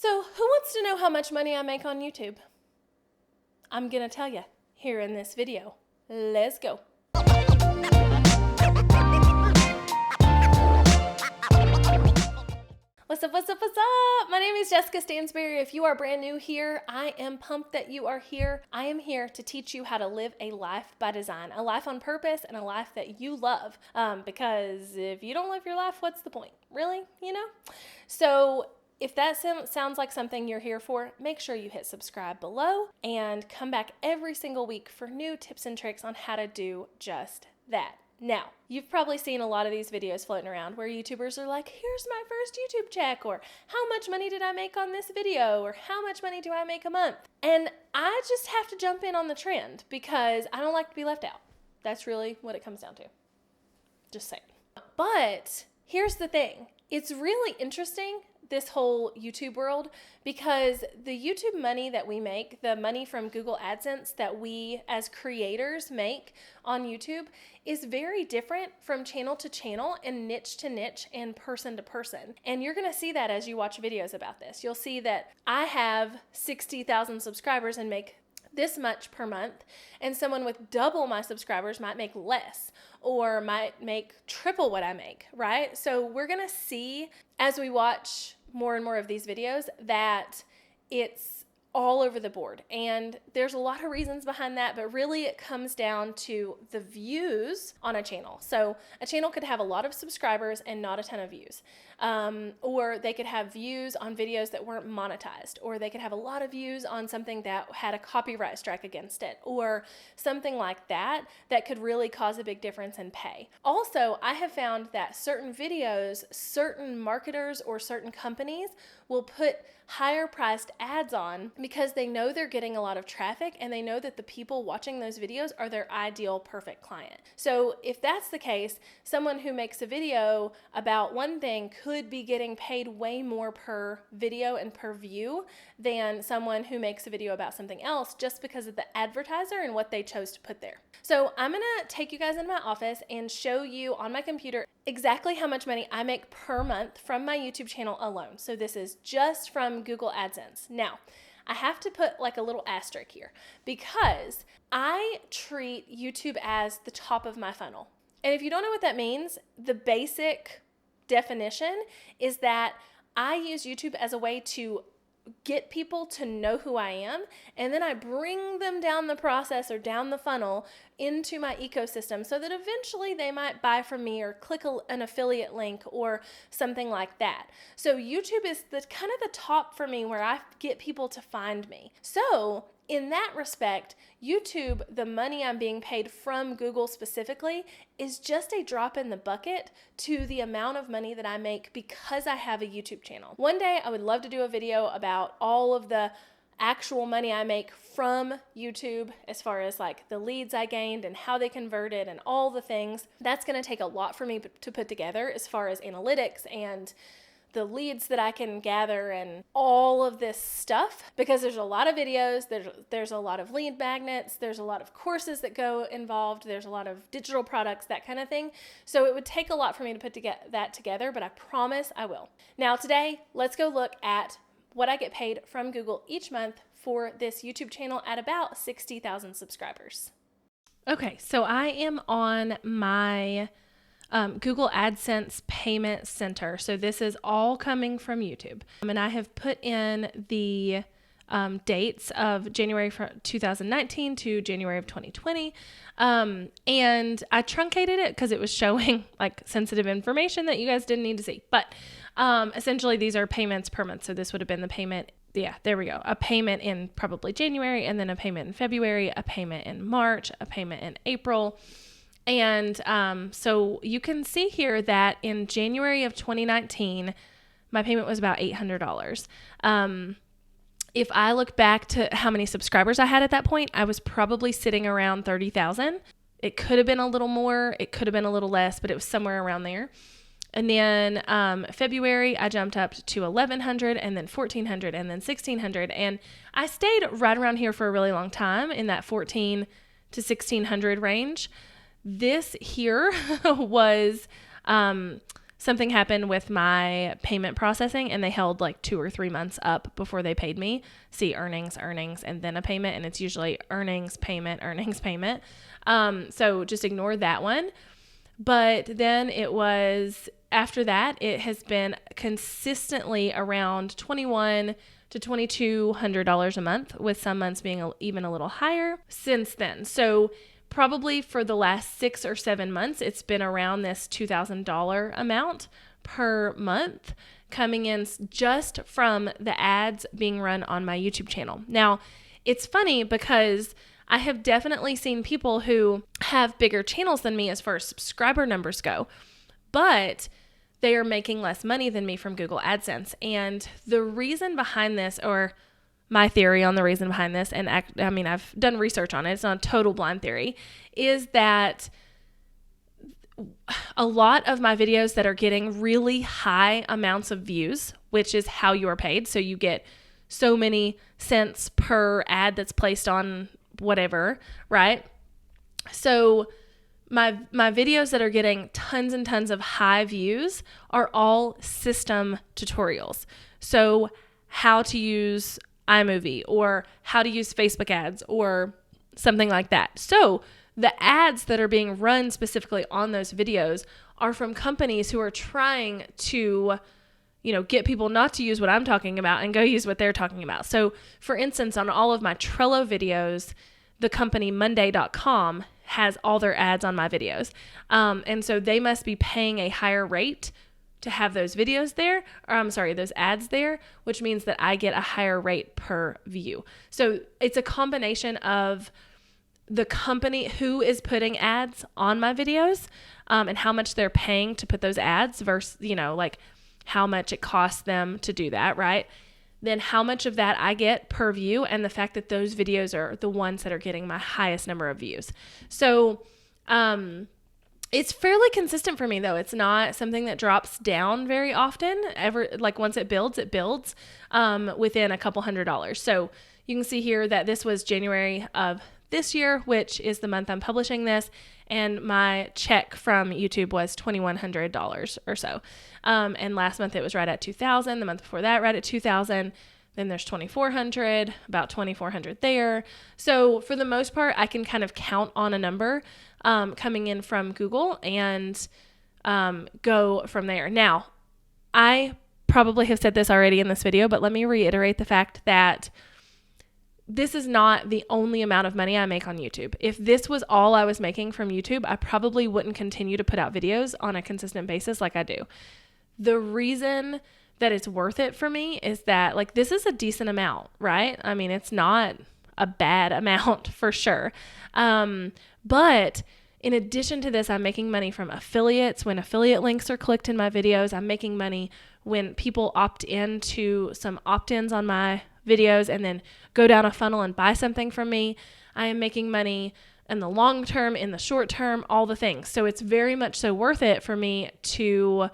So who wants to know how much money I make on YouTube? I'm going to tell you here in this video. Let's go. What's up, what's up, what's up? My name is Jessica Stansberry. If you are brand new here, I am pumped that you are here. I am here to teach you how to live a life by design, a life on purpose, and a life that you love. Because if you don't live your life, what's the point? Really? So if that sounds like something you're here for, make sure you hit subscribe below and come back every single week for new tips and tricks on how to do just that. Now, you've probably seen a lot of these videos floating around where YouTubers are like, here's my first YouTube check, or how much money did I make on this video, or how much money do I make a month? And I just have to jump in on the trend because I don't like to be left out. That's really what it comes down to. Just saying. But here's the thing. It's really interesting, this whole YouTube world, because the YouTube money that we make, the money from Google Adsense that we as creators make on YouTube, is very different from channel to channel and niche to niche and person to person. And you're going to see that as you watch videos about this. You'll see that I have 60,000 subscribers and make this much per month, and someone with double my subscribers might make less or might make triple what I make, right? So we're gonna see as we watch more and more of these videos that it's all over the board. And there's a lot of reasons behind that, but really it comes down to the views on a channel. So a channel could have a lot of subscribers and not a ton of views. Or they could have views on videos that weren't monetized, or they could have a lot of views on something that had a copyright strike against it, or something like that that could really cause a big difference in pay. Also, I have found that certain videos, certain marketers or certain companies will put higher priced ads on because they know they're getting a lot of traffic and they know that the people watching those videos are their ideal perfect client. So if that's the case, someone who makes a video about one thing could be getting paid way more per video and per view than someone who makes a video about something else just because of the advertiser and what they chose to put there. So I'm gonna take you guys into my office and show you on my computer exactly how much money I make per month from my YouTube channel alone. So this is just from Google Adsense. Now, I have to put like a little asterisk here because I treat YouTube as the top of my funnel. And if you don't know what that means, the basic definition is that I use YouTube as a way to get people to know who I am, and then I bring them down the process or down the funnel into my ecosystem so that eventually they might buy from me or click an affiliate link or something like that. So YouTube is the kind of the top for me where I get people to find me. So in that respect, YouTube, the money I'm being paid from Google specifically, is just a drop in the bucket to the amount of money that I make because I have a YouTube channel. One day I would love to do a video about all of the actual money I make from YouTube as far as like the leads I gained and how they converted and all the things. That's going to take a lot for me to put together as far as analytics and the leads that I can gather and all of this stuff, because there's a lot of videos, there's a lot of lead magnets, there's a lot of courses that go involved, there's a lot of digital products, that kind of thing. So it would take a lot for me to put that together, but I promise I will. Now today, let's go look at what I get paid from Google each month for this YouTube channel at about 60,000 subscribers. Okay, so I am on my Google AdSense Payment Center. So this is all coming from YouTube. And I have put in the dates of January 2019 to January of 2020. And I truncated it because it was showing like sensitive information that you guys didn't need to see. But essentially these are payments per month. So this would have been the payment. Yeah, there we go. A payment in probably January, and then a payment in February, a payment in March, a payment in April. And so you can see here that in January of 2019, my payment was about $800. If I look back to how many subscribers I had at that point, I was probably sitting around 30,000. It could have been a little more, it could have been a little less, but it was somewhere around there. And then February, I jumped up to 1,100 and then 1,400 and then 1,600. And I stayed right around here for a really long time in that 1,400 to 1,600 range. This here was something happened with my payment processing and they held like 2 or 3 months up before they paid me. See earnings, and then a payment. And it's usually earnings, payment. So just ignore that one. But then it was, after that, it has been consistently around $2,100 to $2,200 a month, with some months being even a little higher since then. So probably for the last 6 or 7 months, it's been around this $2,000 amount per month coming in just from the ads being run on my YouTube channel. Now, it's funny because I have definitely seen people who have bigger channels than me as far as subscriber numbers go, but they are making less money than me from Google AdSense. And the reason behind this, or my theory on the reason behind this, and I've done research on it, it's not a total blind theory, is that a lot of my videos that are getting really high amounts of views, which is how you are paid, so you get so many cents per ad that's placed on whatever, right? So my videos that are getting tons and tons of high views are all system tutorials. So how to use iMovie, or how to use Facebook ads, or something like that. So the ads that are being run specifically on those videos are from companies who are trying to, get people not to use what I'm talking about and go use what they're talking about. So for instance, on all of my Trello videos, the company Monday.com has all their ads on my videos. And so they must be paying a higher rate to have those videos there, those ads there, which means that I get a higher rate per view. So it's a combination of the company who is putting ads on my videos, and how much they're paying to put those ads versus, like how much it costs them to do that, right? Then how much of that I get per view, and the fact that those videos are the ones that are getting my highest number of views. So, it's fairly consistent for me, though. It's not something that drops down very often. Once it builds, within a couple $100. So you can see here that this was January of this year, which is the month I'm publishing this, and my check from YouTube was $2,100 or so. And last month it was right at $2,000. The month before that, right at $2,000. Then there's $2,400, about $2,400 there. So for the most part, I can kind of count on a number coming in from Google and go from there. Now, I probably have said this already in this video, but let me reiterate the fact that this is not the only amount of money I make on YouTube. If this was all I was making from YouTube, I probably wouldn't continue to put out videos on a consistent basis like I do. The reason that it's worth it for me is that, this is a decent amount, right? I mean, it's not a bad amount for sure. But in addition to this, I'm making money from affiliates. When affiliate links are clicked in my videos, I'm making money when people opt into some opt-ins on my videos and then go down a funnel and buy something from me. I am making money in the long term, in the short term, all the things. So it's very much so worth it for me to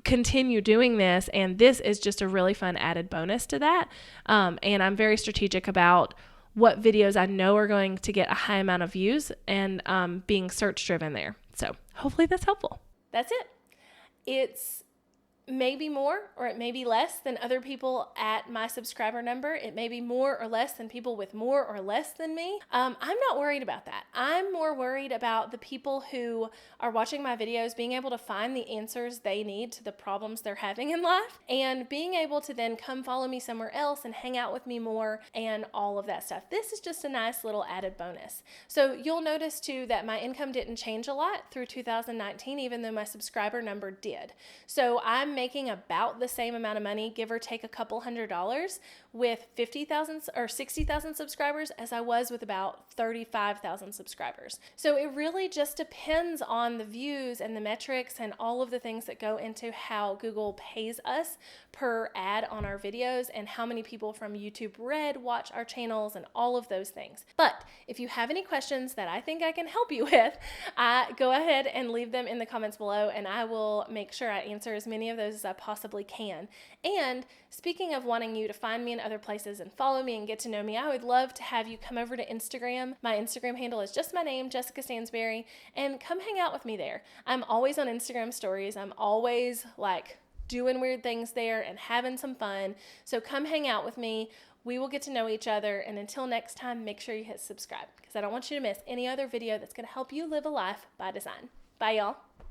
continue doing this. And this is just a really fun added bonus to that. And I'm very strategic about what videos I know are going to get a high amount of views and being search driven there. So hopefully that's helpful. That's it. It's maybe more or it may be less than other people at my subscriber number. It may be more or less than people with more or less than me. I'm not worried about that. I'm more worried about the people who are watching my videos being able to find the answers they need to the problems they're having in life, and being able to then come follow me somewhere else and hang out with me more and all of that stuff. This is just a nice little added bonus. So you'll notice too that my income didn't change a lot through 2019, even though my subscriber number did. So I'm making about the same amount of money, give or take a couple $100, with 50,000 or 60,000 subscribers as I was with about 35,000 subscribers. So it really just depends on the views and the metrics and all of the things that go into how Google pays us per ad on our videos, and how many people from YouTube Red watch our channels and all of those things. But if you have any questions that I think I can help you with, go ahead and leave them in the comments below, and I will make sure I answer as many of those as I possibly can. And speaking of wanting you to find me in other places and follow me and get to know me, I would love to have you come over to Instagram. My Instagram handle is just my name, Jessica Stansberry, and come hang out with me there. I'm always on Instagram stories. I'm always like doing weird things there and having some fun. So come hang out with me. We will get to know each other. And until next time, make sure you hit subscribe because I don't want you to miss any other video that's going to help you live a life by design. Bye, y'all.